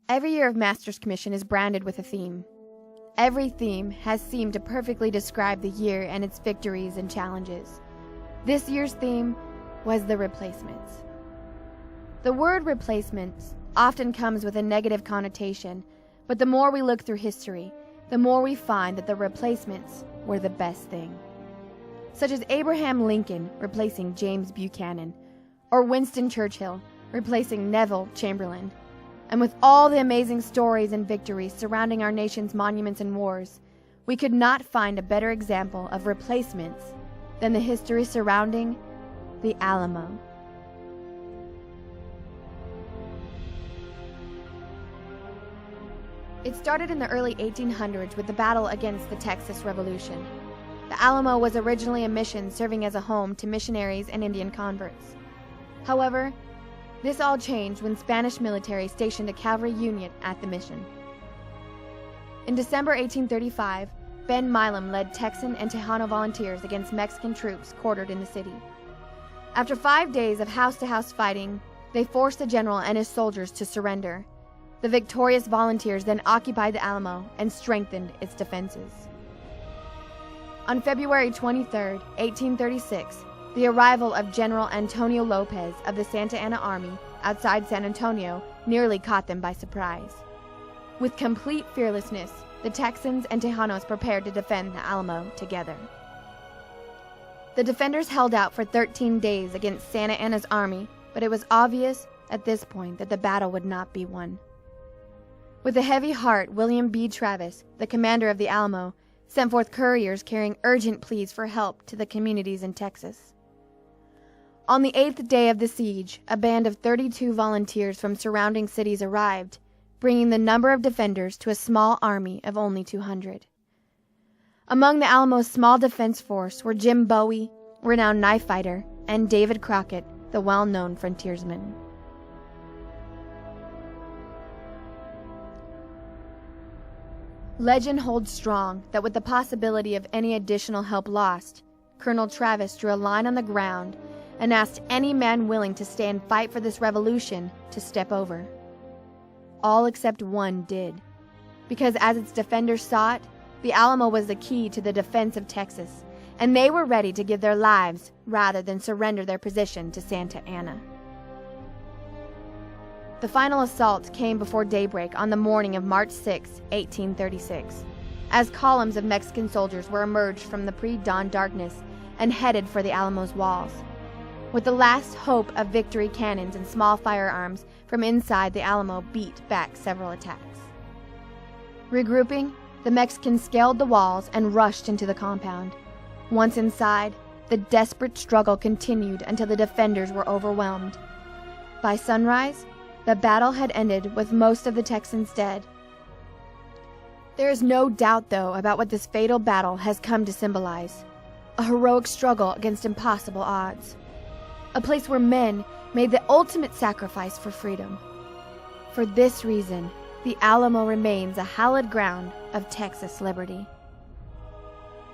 Every year of Master's Commission is branded with a theme. Every theme has seemed to perfectly describe the year and its victories and challenges. This year's theme was the replacements. The word replacements often comes with a negative connotation, but the more we look through history, the more we find that the replacements were the best thing. Such as Abraham Lincoln replacing James Buchanan, or Winston Churchill replacing Neville Chamberlain. And with all the amazing stories and victories surrounding our nation's monuments and wars, we could not find a better example of replacements than the history surrounding the Alamo. It started in the early 1800s with the battle against the Texas Revolution. The Alamo was originally a mission serving as a home to missionaries and Indian converts. However, this all changed when Spanish military stationed a cavalry unit at the mission. In December 1835, Ben Milam led Texan and Tejano volunteers against Mexican troops quartered in the city. After 5 days of house-to-house fighting, they forced the general and his soldiers to surrender. The victorious volunteers then occupied the Alamo and strengthened its defenses. On February 23, 1836, the arrival of General Antonio Lopez of the Santa Anna Army outside San Antonio nearly caught them by surprise. With complete fearlessness, the Texans and Tejanos prepared to defend the Alamo together. The defenders held out for 13 days against Santa Anna's army, but it was obvious at this point that the battle would not be won. With a heavy heart, William B. Travis, the commander of the Alamo, sent forth couriers carrying urgent pleas for help to the communities in Texas. On the 8th day of the siege, a band of 32 volunteers from surrounding cities arrived, bringing the number of defenders to a small army of only 200. Among the Alamo's small defense force were Jim Bowie, renowned knife fighter, and David Crockett, the well-known frontiersman. Legend holds strong that with the possibility of any additional help lost, Colonel Travis drew a line on the ground and asked any man willing to stay and fight for this revolution to step over. All except one did, because as its defenders saw it, the Alamo was the key to the defense of Texas, and they were ready to give their lives rather than surrender their position to Santa Anna. The final assault came before daybreak on the morning of March 6, 1836, as columns of Mexican soldiers were emerged from the pre-dawn darkness and headed for the Alamo's walls. With the last hope of victory, cannons and small firearms from inside the Alamo beat back several attacks. Regrouping, the Mexicans scaled the walls and rushed into the compound. Once inside, the desperate struggle continued until the defenders were overwhelmed. By sunrise, the battle had ended with most of the Texans dead. There is no doubt, though, about what this fatal battle has come to symbolize: a heroic struggle against impossible odds. A place where men made the ultimate sacrifice for freedom. For this reason, the Alamo remains a hallowed ground of Texas liberty.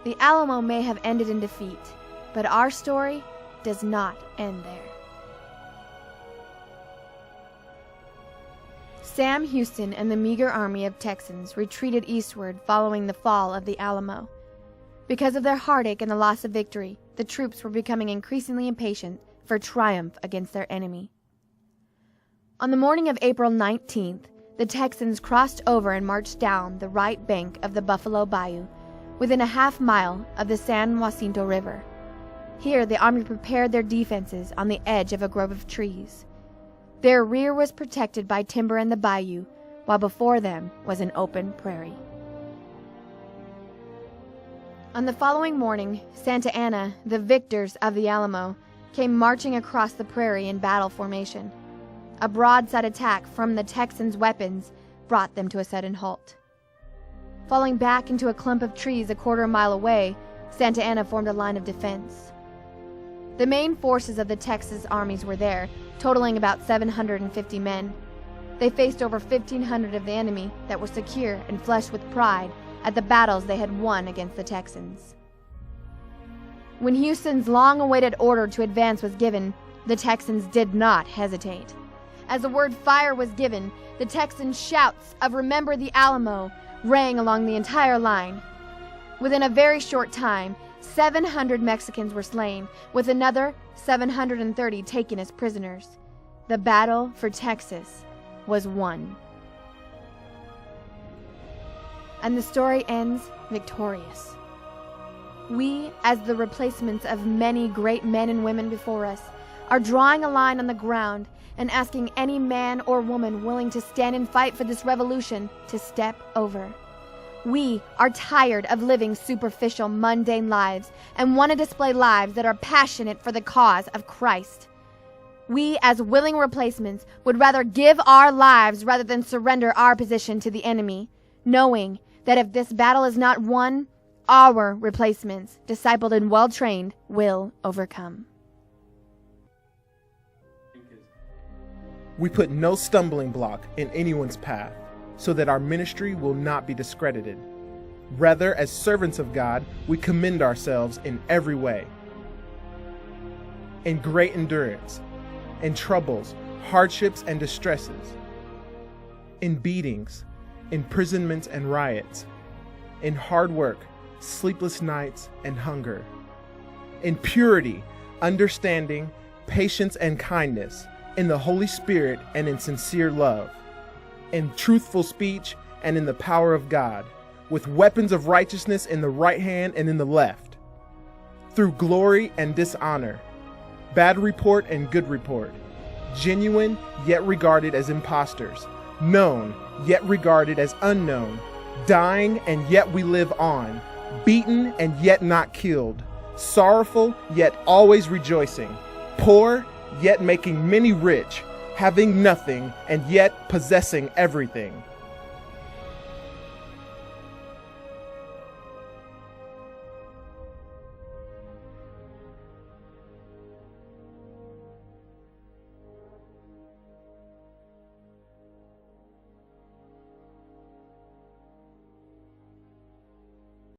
The Alamo may have ended in defeat, but our story does not end there. Sam Houston and the meager army of Texans retreated eastward following the fall of the Alamo. Because of their heartache and the loss of victory, the troops were becoming increasingly impatient for triumph against their enemy. On the morning of April 19th, the Texans crossed over and marched down the right bank of the Buffalo Bayou, within a half-mile of the San Jacinto River. Here, the army prepared their defenses on the edge of a grove of trees. Their rear was protected by timber and the bayou, while before them was an open prairie. On the following morning, Santa Anna, the victors of the Alamo, came marching across the prairie in battle formation. A broadside attack from the Texans' weapons brought them to a sudden halt. Falling back into a clump of trees a quarter-mile away, Santa Anna formed a line of defense. The main forces of the Texas armies were there, totaling about 750 men. They faced over 1,500 of the enemy that were secure and flushed with pride at the battles they had won against the Texans. When Houston's long-awaited order to advance was given, the Texans did not hesitate. As the word fire was given, the Texans' shouts of "Remember the Alamo" rang along the entire line. Within a very short time, 700 Mexicans were slain, with another 730 taken as prisoners. The battle for Texas was won. And the story ends victorious. We, as the replacements of many great men and women before us, are drawing a line on the ground and asking any man or woman willing to stand and fight for this revolution to step over. We are tired of living superficial, mundane lives and want to display lives that are passionate for the cause of Christ. We, as willing replacements, would rather give our lives rather than surrender our position to the enemy, knowing that if this battle is not won, our replacements, discipled and well-trained, will overcome. We put no stumbling block in anyone's path, so that our ministry will not be discredited. Rather, as servants of God, we commend ourselves in every way. In great endurance, in troubles, hardships, and distresses, in beatings, imprisonments and riots, in hard work, sleepless nights, and hunger, in purity, understanding, patience, and kindness, in the Holy Spirit and in sincere love, in truthful speech and in the power of God, with weapons of righteousness in the right hand and in the left, through glory and dishonor, bad report and good report, genuine yet regarded as impostors, known yet regarded as unknown, dying and yet we live on, beaten and yet not killed, sorrowful yet always rejoicing, poor yet making many rich, having nothing and yet possessing everything.